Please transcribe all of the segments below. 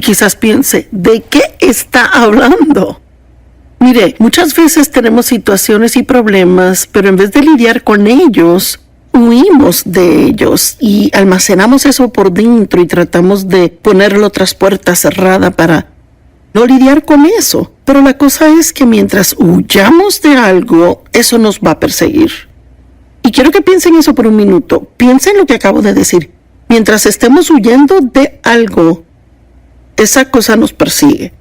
quizás piense, ¿de qué está hablando? Mire, muchas veces tenemos situaciones y problemas, pero en vez de lidiar con ellos, huimos de ellos y almacenamos eso por dentro y tratamos de ponerlo tras puerta cerrada para no lidiar con eso. Pero la cosa es que mientras huyamos de algo, eso nos va a perseguir. Y quiero que piensen eso por un minuto. Piensen lo que acabo de decir. Mientras estemos huyendo de algo, esa cosa nos persigue.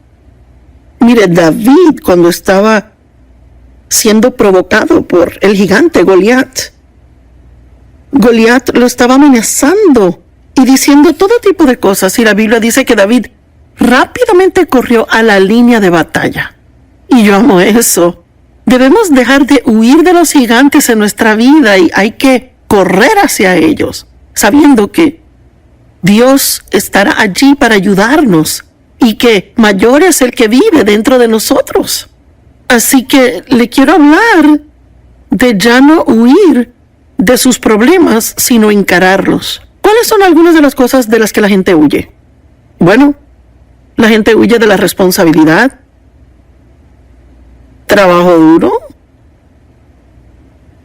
Mire, David, cuando estaba siendo provocado por el gigante Goliat lo estaba amenazando y diciendo todo tipo de cosas. Y la Biblia dice que David rápidamente corrió a la línea de batalla. Y yo amo eso. Debemos dejar de huir de los gigantes en nuestra vida y hay que correr hacia ellos, sabiendo que Dios estará allí para ayudarnos y que mayor es el que vive dentro de nosotros. Así que le quiero hablar de ya no huir de sus problemas, sino encararlos. ¿Cuáles son algunas de las cosas de las que la gente huye? Bueno, la gente huye de la responsabilidad, trabajo duro,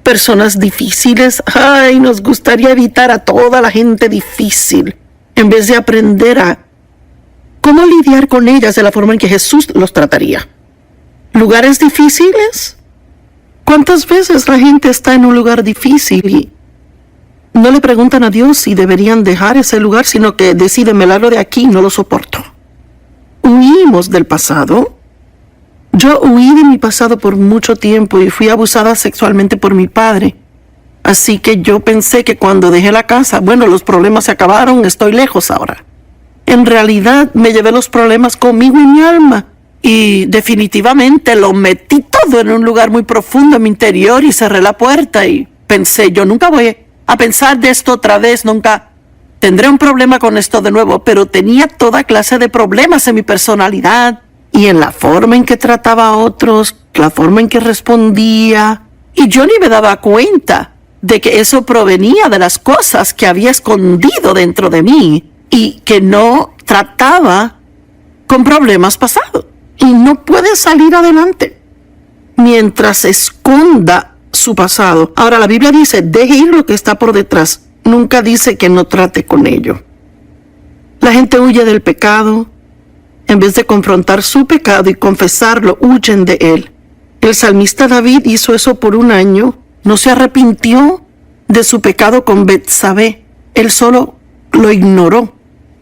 personas difíciles. Ay, nos gustaría evitar a toda la gente difícil, en vez de aprender a cómo lidiar con ellas de la forma en que Jesús los trataría. ¿Lugares difíciles? ¿Cuántas veces la gente está en un lugar difícil y no le preguntan a Dios si deberían dejar ese lugar, sino que deciden, me largo de aquí, no lo soporto? Huimos del pasado. Yo huí de mi pasado por mucho tiempo y fui abusada sexualmente por mi padre. Así que yo pensé que cuando dejé la casa, bueno, los problemas se acabaron, estoy lejos ahora. En realidad me llevé los problemas conmigo en mi alma y definitivamente lo metí todo en un lugar muy profundo en mi interior y cerré la puerta y pensé, yo nunca voy a pensar de esto otra vez, nunca tendré un problema con esto de nuevo, pero tenía toda clase de problemas en mi personalidad y en la forma en que trataba a otros, la forma en que respondía, y yo ni me daba cuenta de que eso provenía de las cosas que había escondido dentro de mí y que no trataba con problemas pasados. Y no puede salir adelante mientras esconda su pasado. Ahora la Biblia dice, deje ir lo que está por detrás. Nunca dice que no trate con ello. La gente huye del pecado. En vez de confrontar su pecado y confesarlo, huyen de él. El salmista David hizo eso por un año. No se arrepintió de su pecado con Betsabé. Él solo lo ignoró.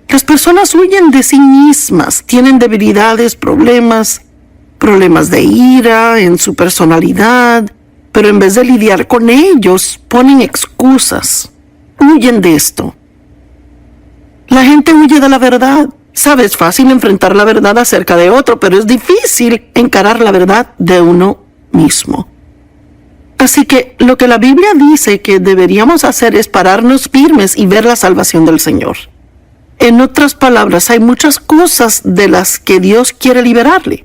Las personas huyen de sí mismas, tienen debilidades, problemas de ira en su personalidad, pero en vez de lidiar con ellos, ponen excusas. Huyen de esto. La gente huye de la verdad. Sabes, es fácil enfrentar la verdad acerca de otro, pero es difícil encarar la verdad de uno mismo. Así que lo que la Biblia dice que deberíamos hacer es pararnos firmes y ver la salvación del Señor. En otras palabras, hay muchas cosas de las que Dios quiere liberarle.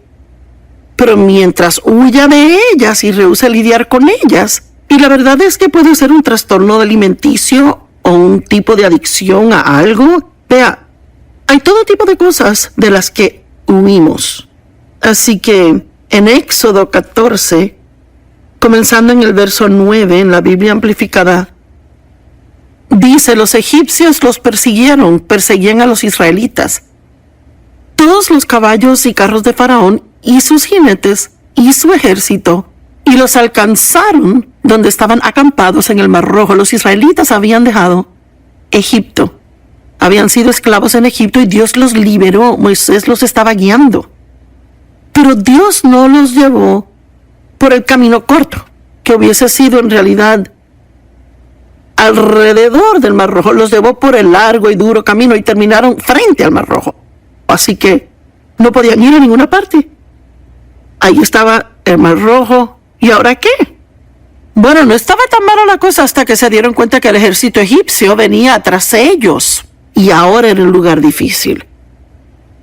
Pero mientras huya de ellas y rehúsa lidiar con ellas, y la verdad es que puede ser un trastorno alimenticio o un tipo de adicción a algo. Vea, hay todo tipo de cosas de las que huimos. Así que en Éxodo 14, comenzando en el verso 9, en la Biblia amplificada, dice, los egipcios los perseguían a los israelitas. Todos los caballos y carros de Faraón y sus jinetes y su ejército, y los alcanzaron donde estaban acampados en el Mar Rojo. Los israelitas habían dejado Egipto. Habían sido esclavos en Egipto y Dios los liberó. Moisés los estaba guiando. Pero Dios no los llevó por el camino corto, que hubiese sido en realidad alrededor del Mar Rojo. Los llevó por el largo y duro camino y terminaron frente al Mar Rojo. Así que no podían ir a ninguna parte. Ahí estaba el Mar Rojo. ¿Y ahora qué? Bueno, no estaba tan mala la cosa hasta que se dieron cuenta que el ejército egipcio venía tras ellos. Y ahora era un lugar difícil.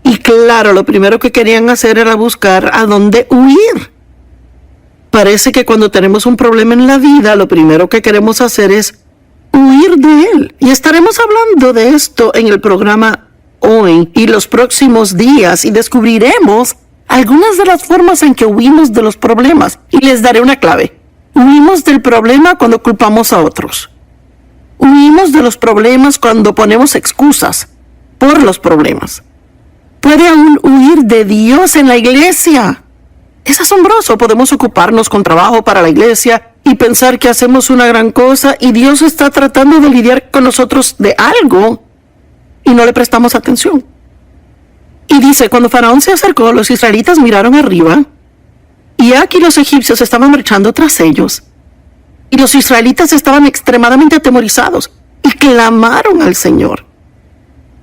Y claro, lo primero que querían hacer era buscar a dónde huir. Parece que cuando tenemos un problema en la vida, lo primero que queremos hacer es huir de él. Y estaremos hablando de esto en el programa hoy y los próximos días y descubriremos algunas de las formas en que huimos de los problemas. Y les daré una clave. Huimos del problema cuando culpamos a otros. Huimos de los problemas cuando ponemos excusas por los problemas. Puede aún huir de Dios en la iglesia. Es asombroso. Podemos ocuparnos con trabajo para la iglesia y pensar que hacemos una gran cosa y Dios está tratando de lidiar con nosotros de algo y no le prestamos atención. Y dice, cuando Faraón se acercó, los israelitas miraron arriba y aquí los egipcios estaban marchando tras ellos. Y los israelitas estaban extremadamente atemorizados y clamaron al Señor.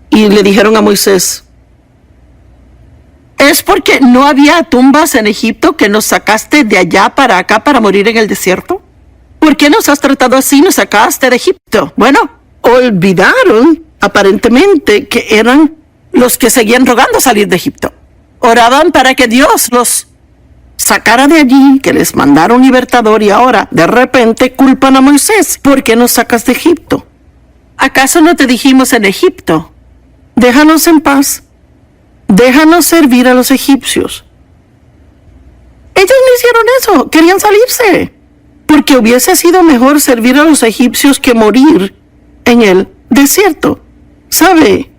Y le dijeron a Moisés, ¿es porque no había tumbas en Egipto que nos sacaste de allá para acá para morir en el desierto? ¿Por qué nos has tratado así? Nos sacaste de Egipto. Bueno, olvidaron aparentemente que eran los que seguían rogando salir de Egipto. Oraban para que Dios los sacara de allí, que les mandara un libertador, y ahora de repente culpan a Moisés. ¿Por qué nos sacas de Egipto? ¿Acaso no te dijimos en Egipto? Déjanos en paz. Déjanos servir a los egipcios. Ellos no hicieron eso, querían salirse, porque hubiese sido mejor servir a los egipcios que morir en el desierto. ¿Sabe?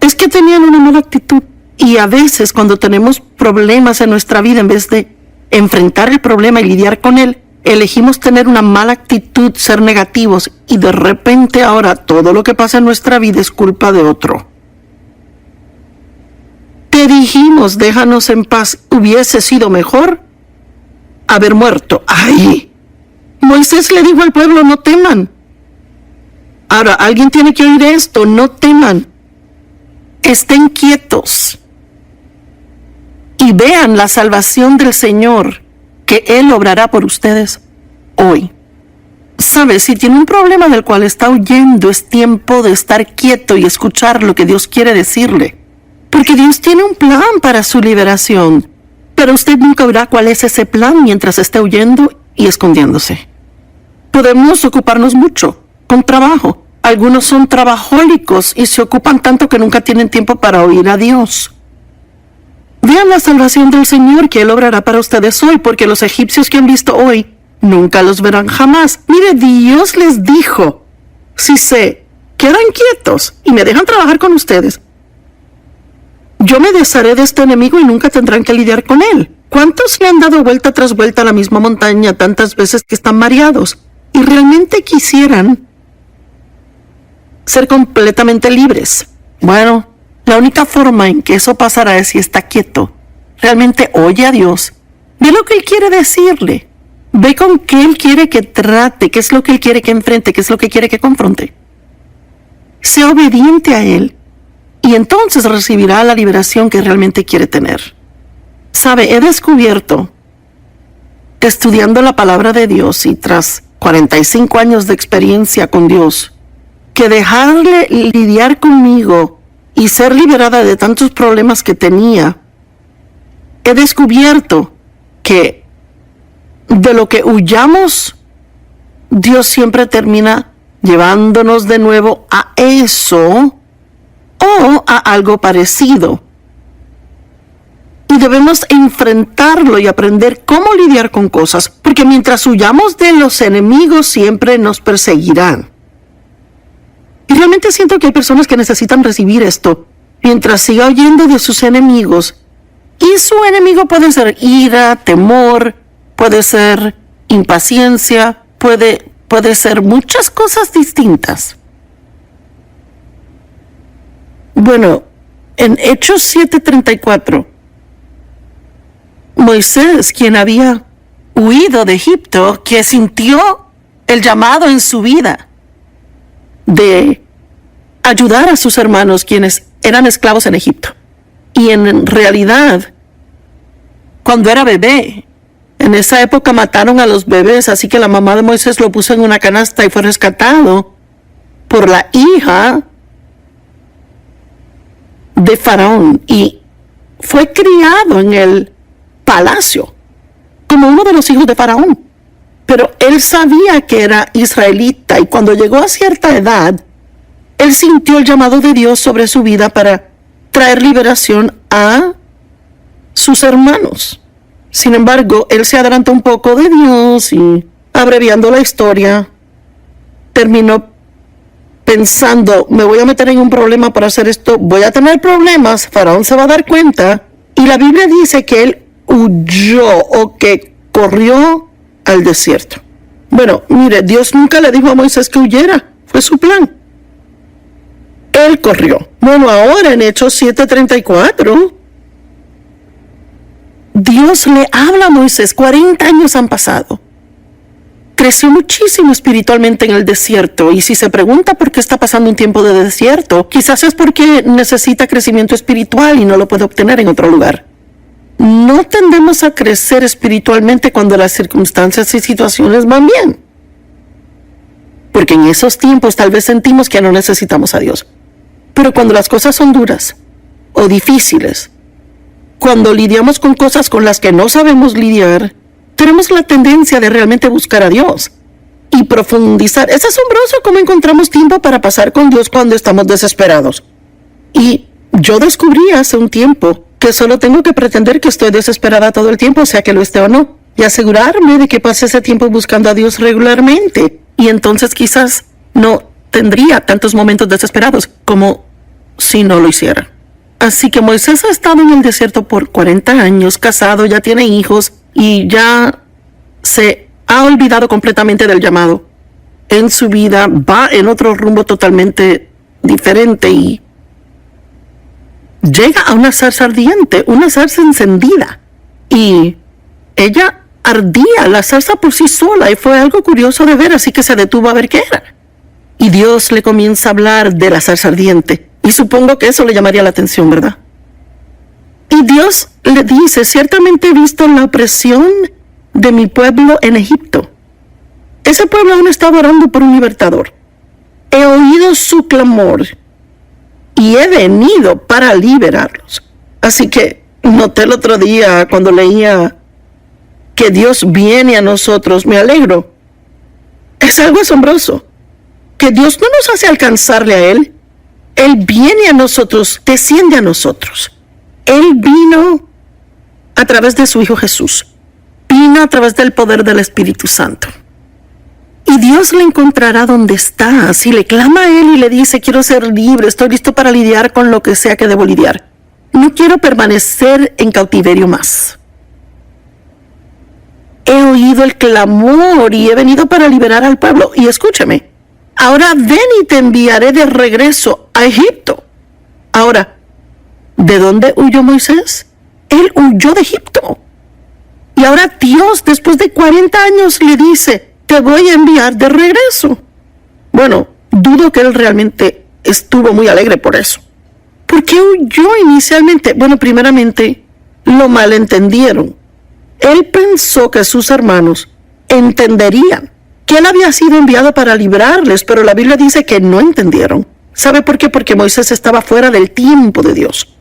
Es que tenían una mala actitud. Y a veces cuando tenemos problemas en nuestra vida, en vez de enfrentar el problema y lidiar con él, elegimos tener una mala actitud, ser negativos, y de repente ahora todo lo que pasa en nuestra vida es culpa de otro. Te dijimos, déjanos en paz. Hubiese sido mejor haber muerto. ¡Ay! Moisés le dijo al pueblo, no teman. Ahora, alguien tiene que oír esto, no teman. Estén quietos y vean la salvación del Señor que Él obrará por ustedes hoy. ¿Sabe? Si tiene un problema del cual está huyendo, es tiempo de estar quieto y escuchar lo que Dios quiere decirle. Porque Dios tiene un plan para su liberación, pero usted nunca verá cuál es ese plan mientras esté huyendo y escondiéndose. Podemos ocuparnos mucho con trabajo. Algunos son trabajólicos y se ocupan tanto que nunca tienen tiempo para oír a Dios. Vean la salvación del Señor que Él obrará para ustedes hoy, porque los egipcios que han visto hoy nunca los verán jamás. Mire, Dios les dijo, si se quedan quietos y me dejan trabajar con ustedes, yo me desharé de este enemigo y nunca tendrán que lidiar con él. ¿Cuántos le han dado vuelta tras vuelta a la misma montaña tantas veces que están mareados y realmente quisieran ser completamente libres? Bueno, la única forma en que eso pasará es si está quieto. Realmente oye a Dios. Ve lo que Él quiere decirle. Ve con qué Él quiere que trate, qué es lo que Él quiere que enfrente, qué es lo que quiere que confronte. Sea obediente a Él. Y entonces recibirá la liberación que realmente quiere tener. Sabe, he descubierto, estudiando la palabra de Dios y tras 45 años de experiencia con Dios, que dejarle lidiar conmigo y ser liberada de tantos problemas que tenía, he descubierto que de lo que huyamos, Dios siempre termina llevándonos de nuevo a eso o a algo parecido. Y debemos enfrentarlo y aprender cómo lidiar con cosas, porque mientras huyamos de los enemigos siempre nos perseguirán. Y realmente siento que hay personas que necesitan recibir esto, mientras siga huyendo de sus enemigos. Y su enemigo puede ser ira, temor, puede ser impaciencia, puede ser muchas cosas distintas. Bueno, en Hechos 7:34, Moisés, quien había huido de Egipto, que sintió el llamado en su vida de ayudar a sus hermanos quienes eran esclavos en Egipto. Y en realidad, cuando era bebé, en esa época mataron a los bebés, así que la mamá de Moisés lo puso en una canasta y fue rescatado por la hija de Faraón y fue criado en el palacio como uno de los hijos de Faraón. Pero él sabía que era israelita y cuando llegó a cierta edad, él sintió el llamado de Dios sobre su vida para traer liberación a sus hermanos. Sin embargo, él se adelantó un poco de Dios y, abreviando la historia, terminó pensando, me voy a meter en un problema para hacer esto, voy a tener problemas, Faraón se va a dar cuenta. Y la Biblia dice que él huyó o que corrió al desierto. Bueno, mire, Dios nunca le dijo a Moisés que huyera, fue su plan. Él corrió. Bueno, ahora en Hechos 7:34, Dios le habla a Moisés, 40 años han pasado. Creció muchísimo espiritualmente en el desierto, y si se pregunta por qué está pasando un tiempo de desierto, quizás es porque necesita crecimiento espiritual y no lo puede obtener en otro lugar. No tendemos a crecer espiritualmente cuando las circunstancias y situaciones van bien, porque en esos tiempos tal vez sentimos que no necesitamos a Dios. Pero cuando las cosas son duras o difíciles, cuando lidiamos con cosas con las que no sabemos lidiar, tenemos la tendencia de realmente buscar a Dios y profundizar. Es asombroso cómo encontramos tiempo para pasar con Dios cuando estamos desesperados. Y yo descubrí hace un tiempo que solo tengo que pretender que estoy desesperada todo el tiempo, sea que lo esté o no, y asegurarme de que pase ese tiempo buscando a Dios regularmente. Y entonces quizás no tendría tantos momentos desesperados como si no lo hiciera. Así que Moisés ha estado en el desierto por 40 años, casado, ya tiene hijos y ya se ha olvidado completamente del llamado en su vida, va en otro rumbo totalmente diferente y llega a una zarza ardiente, una zarza encendida, y ella ardía, la zarza por sí sola, y fue algo curioso de ver, así que se detuvo a ver qué era. Y Dios le comienza a hablar de la zarza ardiente, y supongo que eso le llamaría la atención, ¿verdad? Y Dios le dice, ciertamente he visto la opresión de mi pueblo en Egipto. Ese pueblo aún está orando por un libertador. He oído su clamor y he venido para liberarlos. Así que noté el otro día cuando leía que Dios viene a nosotros, me alegro. Es algo asombroso, que Dios no nos hace alcanzarle a Él. Él viene a nosotros, desciende a nosotros. Él vino a través de su Hijo Jesús. Vino a través del poder del Espíritu Santo. Y Dios le encontrará donde está. Si le clama a Él y le dice, quiero ser libre, estoy listo para lidiar con lo que sea que debo lidiar. No quiero permanecer en cautiverio más. He oído el clamor y he venido para liberar al pueblo. Y escúchame, ahora ven y te enviaré de regreso a Egipto. Ahora, ¿de dónde huyó Moisés? Él huyó de Egipto. Y ahora Dios, después de 40 años, le dice, te voy a enviar de regreso. Bueno, dudo que él realmente estuvo muy alegre por eso. ¿Por qué huyó inicialmente? Bueno, primeramente, lo malentendieron. Él pensó que sus hermanos entenderían que él había sido enviado para librarles, pero la Biblia dice que no entendieron. ¿Sabe por qué? Porque Moisés estaba fuera del tiempo de Dios.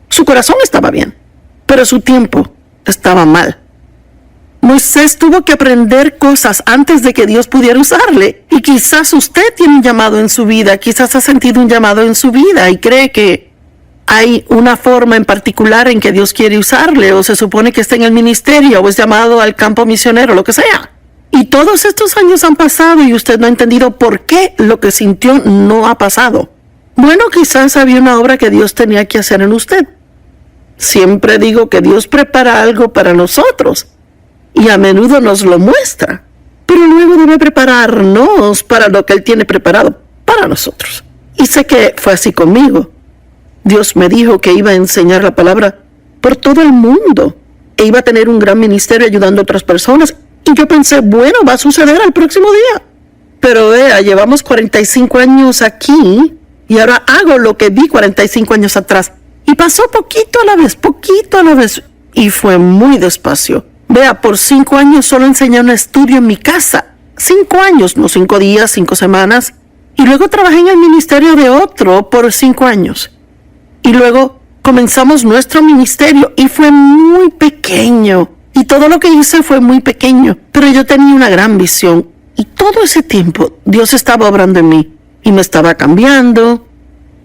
Su corazón estaba bien, pero su tiempo estaba mal. Moisés tuvo que aprender cosas antes de que Dios pudiera usarle. Y quizás usted tiene un llamado en su vida, quizás ha sentido un llamado en su vida y cree que hay una forma en particular en que Dios quiere usarle, o se supone que está en el ministerio, o es llamado al campo misionero, lo que sea. Y todos estos años han pasado y usted no ha entendido por qué lo que sintió no ha pasado. Bueno, quizás había una obra que Dios tenía que hacer en usted. Siempre digo que Dios prepara algo para nosotros y a menudo nos lo muestra, pero luego debe prepararnos para lo que Él tiene preparado para nosotros. Y sé que fue así conmigo. Dios me dijo que iba a enseñar la palabra por todo el mundo e iba a tener un gran ministerio ayudando a otras personas. Y yo pensé, bueno, va a suceder al próximo día. Pero vea, llevamos 45 años aquí y ahora hago lo que vi 45 años atrás. Y pasó poquito a la vez, y fue muy despacio. Vea, por 5 años solo enseñé un estudio en mi casa. 5 años, no 5 días, 5 semanas. Y luego trabajé en el ministerio de otro por 5 años. Y luego comenzamos nuestro ministerio y fue muy pequeño. Y todo lo que hice fue muy pequeño. Pero yo tenía una gran visión. Y todo ese tiempo Dios estaba obrando en mí. y me estaba cambiando.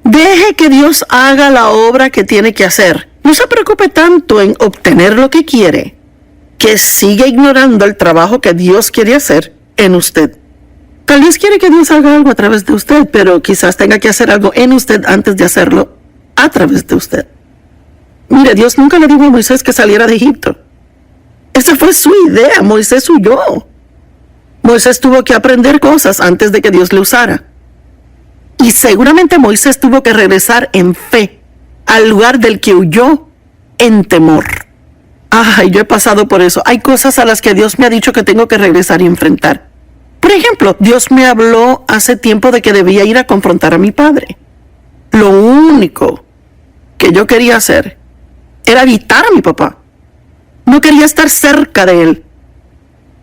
Deje que Dios haga la obra que tiene que hacer. No se preocupe tanto en obtener lo que quiere, que siga ignorando el trabajo que Dios quiere hacer en usted. Tal vez quiere que Dios haga algo a través de usted, pero quizás tenga que hacer algo en usted antes de hacerlo a través de usted. Mire, Dios nunca le dijo a Moisés que saliera de Egipto. Esa fue su idea. Moisés huyó. Moisés tuvo que aprender cosas antes de que Dios le usara. Y seguramente Moisés tuvo que regresar en fe al lugar del que huyó en temor. Ay, yo he pasado por eso. Hay cosas a las que Dios me ha dicho que tengo que regresar y enfrentar. Por ejemplo, Dios me habló hace tiempo de que debía ir a confrontar a mi padre. Lo único que yo quería hacer era evitar a mi papá. No quería estar cerca de él.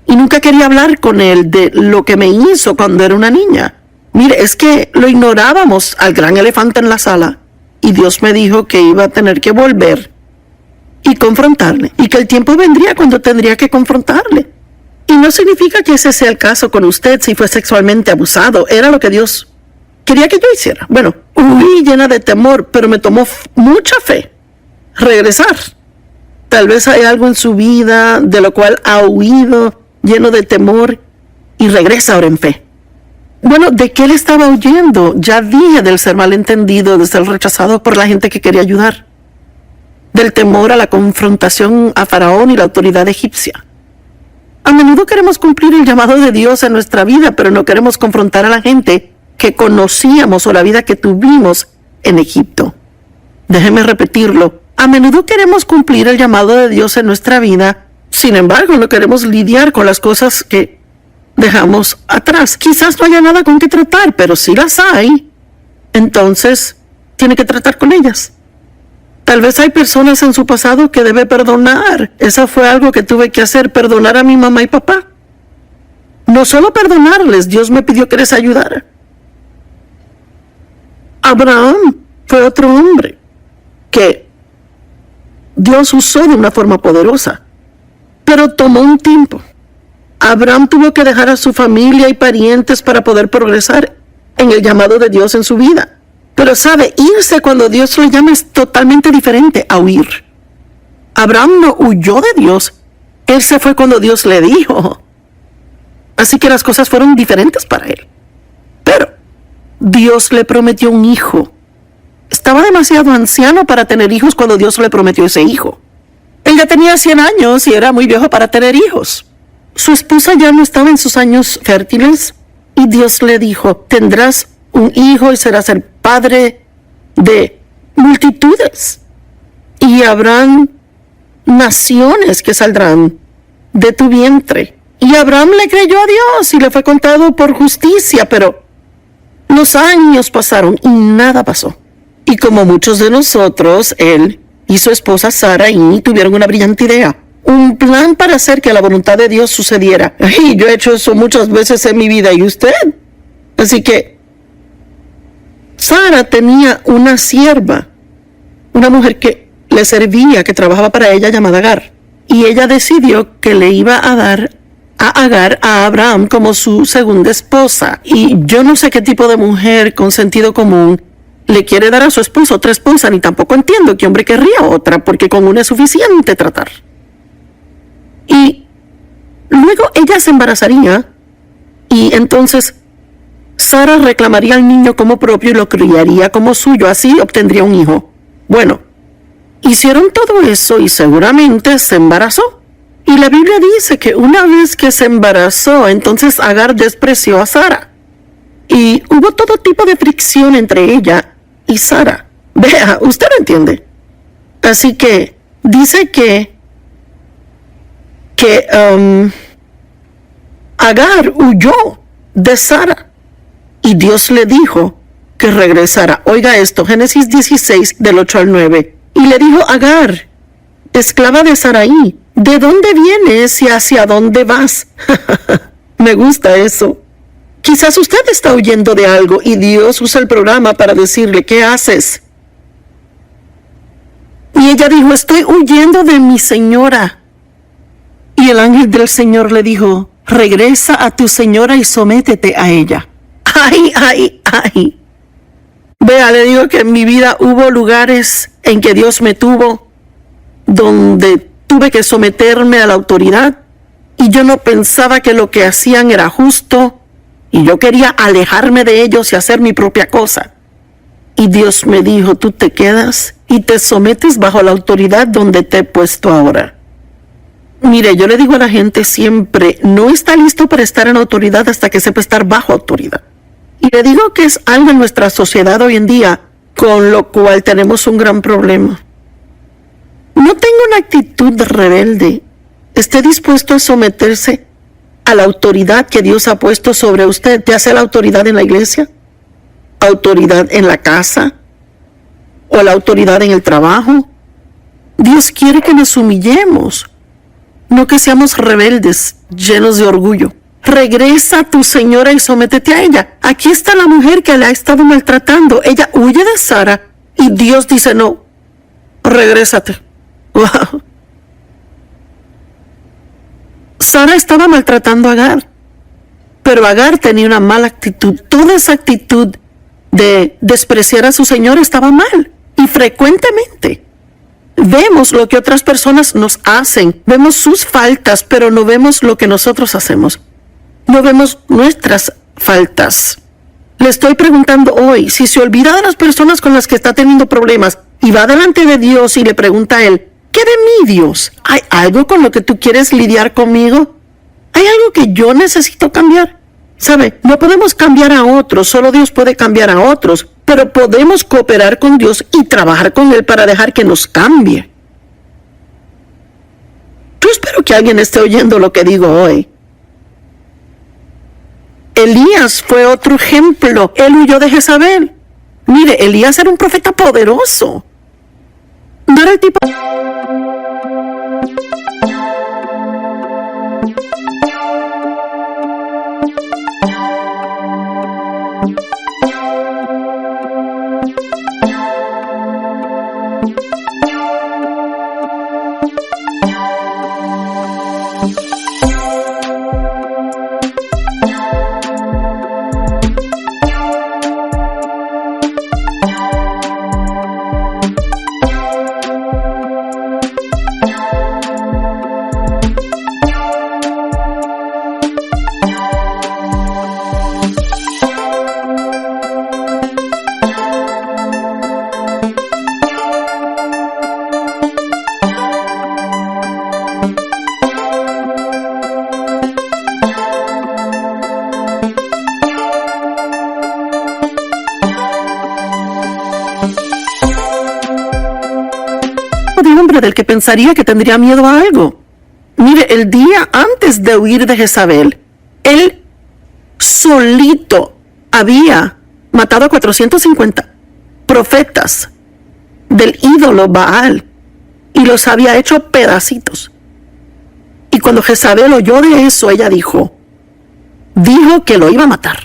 Y nunca quería hablar con él de lo que me hizo cuando era una niña. Mire, es que lo ignorábamos al gran elefante en la sala. Y Dios me dijo que iba a tener que volver y confrontarle. Y que el tiempo vendría cuando tendría que confrontarle. Y no significa que ese sea el caso con usted si fue sexualmente abusado. Era lo que Dios quería que yo hiciera. Bueno, huí llena de temor, pero me tomó mucha fe regresar. Tal vez hay algo en su vida de lo cual ha huido, lleno de temor, y regresa ahora en fe. Bueno, ¿de qué le estaba huyendo? Ya dije del ser malentendido, de ser rechazado por la gente que quería ayudar. Del temor a la confrontación a Faraón y la autoridad egipcia. A menudo queremos cumplir el llamado de Dios en nuestra vida, pero no queremos confrontar a la gente que conocíamos o la vida que tuvimos en Egipto. Déjeme repetirlo. A menudo queremos cumplir el llamado de Dios en nuestra vida, sin embargo, no queremos lidiar con las cosas que dejamos atrás. Quizás no haya nada con que tratar, pero si las hay, entonces tiene que tratar con ellas. Tal vez hay personas en su pasado que debe perdonar. Eso fue algo que tuve que hacer, perdonar a mi mamá y papá. No solo perdonarles, Dios me pidió que les ayudara. Abraham fue otro hombre que Dios usó de una forma poderosa, pero tomó un tiempo. Abraham tuvo que dejar a su familia y parientes para poder progresar en el llamado de Dios en su vida. Pero sabe, irse cuando Dios lo llama es totalmente diferente a huir. Abraham no huyó de Dios, él se fue cuando Dios le dijo. Así que las cosas fueron diferentes para él. Pero Dios le prometió un hijo. Estaba demasiado anciano para tener hijos cuando Dios le prometió ese hijo. Él ya tenía 100 años y era muy viejo para tener hijos. Su esposa ya no estaba en sus años fértiles y Dios le dijo, tendrás un hijo y serás el padre de multitudes. Y habrán naciones que saldrán de tu vientre. Y Abraham le creyó a Dios y le fue contado por justicia, pero los años pasaron y nada pasó. Y como muchos de nosotros, él y su esposa Sarai tuvieron una brillante idea. Un plan para hacer que la voluntad de Dios sucediera. Y yo he hecho eso muchas veces en mi vida, ¿y usted? Así que Sara tenía una sierva, una mujer que le servía, que trabajaba para ella, llamada Agar. Y ella decidió que le iba a dar a Agar a Abraham como su segunda esposa. Y yo no sé qué tipo de mujer con sentido común le quiere dar a su esposo otra esposa, ni tampoco entiendo qué hombre querría otra, porque con una es suficiente tratar. Y luego ella se embarazaría y entonces Sara reclamaría al niño como propio y lo criaría como suyo, así obtendría un hijo. Bueno, hicieron todo eso y seguramente se embarazó. Y la Biblia dice que una vez que se embarazó, entonces Agar despreció a Sara. Y hubo todo tipo de fricción entre ella y Sara. Vea, usted lo entiende. Así que dice que Agar huyó de Sara y Dios le dijo que regresara. Oiga esto, Génesis 16 del 8 al 9. Y le dijo Agar, esclava de Sarai, ¿de dónde vienes y hacia dónde vas? Me gusta eso. Quizás usted está huyendo de algo y Dios usa el programa para decirle, ¿qué haces? Y ella dijo, estoy huyendo de mi señora. Y el ángel del Señor le dijo, regresa a tu señora y sométete a ella. Ay, ay, ay. Vea, le digo que en mi vida hubo lugares en que Dios me tuvo, donde tuve que someterme a la autoridad y yo no pensaba que lo que hacían era justo y yo quería alejarme de ellos y hacer mi propia cosa. Y Dios me dijo, tú te quedas y te sometes bajo la autoridad donde te he puesto ahora. Mire, yo le digo a la gente siempre, no está listo para estar en autoridad hasta que sepa estar bajo autoridad. Y le digo que es algo en nuestra sociedad hoy en día, con lo cual tenemos un gran problema. No tenga una actitud rebelde. Esté dispuesto a someterse a la autoridad que Dios ha puesto sobre usted, ya sea la autoridad en la iglesia, autoridad en la casa o la autoridad en el trabajo. Dios quiere que nos humillemos, no que seamos rebeldes, llenos de orgullo. Regresa a tu señora y sométete a ella. Aquí está la mujer que le ha estado maltratando. Ella huye de Sara y Dios dice, no, regrésate. Wow. Sara estaba maltratando a Agar, pero Agar tenía una mala actitud. Toda esa actitud de despreciar a su señor estaba mal. Y frecuentemente vemos lo que otras personas nos hacen. Vemos sus faltas, pero no vemos lo que nosotros hacemos. No vemos nuestras faltas. Le estoy preguntando hoy, si se olvida de las personas con las que está teniendo problemas y va delante de Dios y le pregunta a Él, ¿qué de mí, Dios? ¿Hay algo con lo que tú quieres lidiar conmigo? ¿Hay algo que yo necesito cambiar? ¿Sabe? No podemos cambiar a otros, solo Dios puede cambiar a otros, pero podemos cooperar con Dios y trabajar con Él para dejar que nos cambie. Yo espero que alguien esté oyendo lo que digo hoy. Elías fue otro ejemplo. Él huyó de Jezabel. Mire, Elías era un profeta poderoso. No era el tipo... de hombre del que pensaría que tendría miedo a algo. Mire, el día antes de huir de Jezabel, él solito había matado a 450 profetas del ídolo Baal y los había hecho pedacitos. Y cuando Jezabel oyó de eso, ella dijo que lo iba a matar.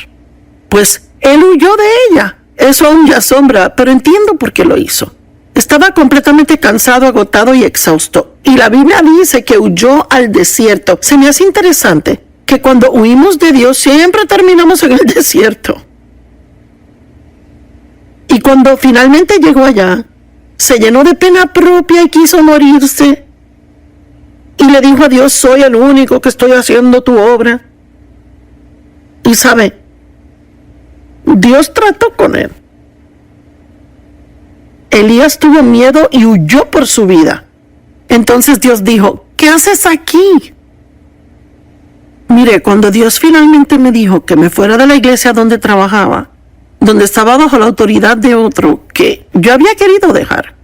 Pues él huyó de ella. Eso aún le asombra, pero entiendo por qué lo hizo. Estaba completamente cansado, agotado y exhausto. Y la Biblia dice que huyó al desierto. Se me hace interesante que cuando huimos de Dios siempre terminamos en el desierto. Y cuando finalmente llegó allá, se llenó de pena propia y quiso morirse. Y le dijo a Dios, soy el único que estoy haciendo tu obra. Y sabe, Dios trató con él. Elías tuvo miedo y huyó por su vida. Entonces Dios dijo, ¿qué haces aquí? Mire, cuando Dios finalmente me dijo que me fuera de la iglesia donde trabajaba, donde estaba bajo la autoridad de otro que yo había querido dejar,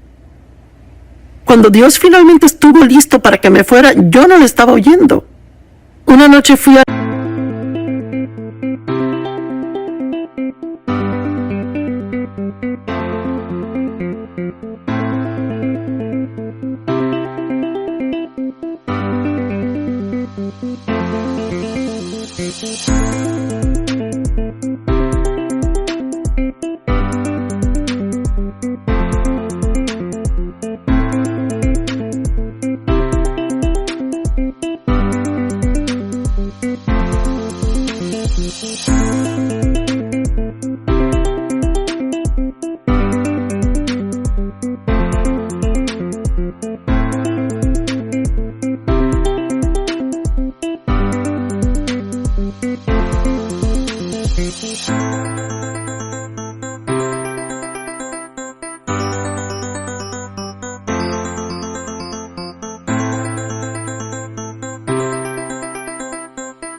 cuando Dios finalmente estuvo listo para que me fuera, yo no le estaba oyendo. Una noche fui a...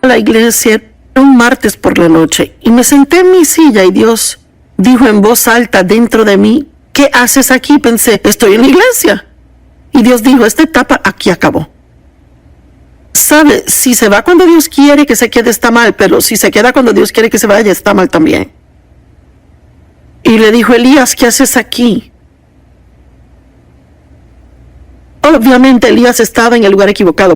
la iglesia, era un martes por la noche, y me senté en mi silla y Dios dijo en voz alta dentro de mí, ¿qué haces aquí? Pensé, estoy en la iglesia. Y Dios dijo, esta etapa aquí acabó. ¿Sabe? Si se va cuando Dios quiere que se quede está mal, pero si se queda cuando Dios quiere que se vaya está mal también. Y le dijo, Elías, ¿qué haces aquí? Obviamente Elías estaba en el lugar equivocado.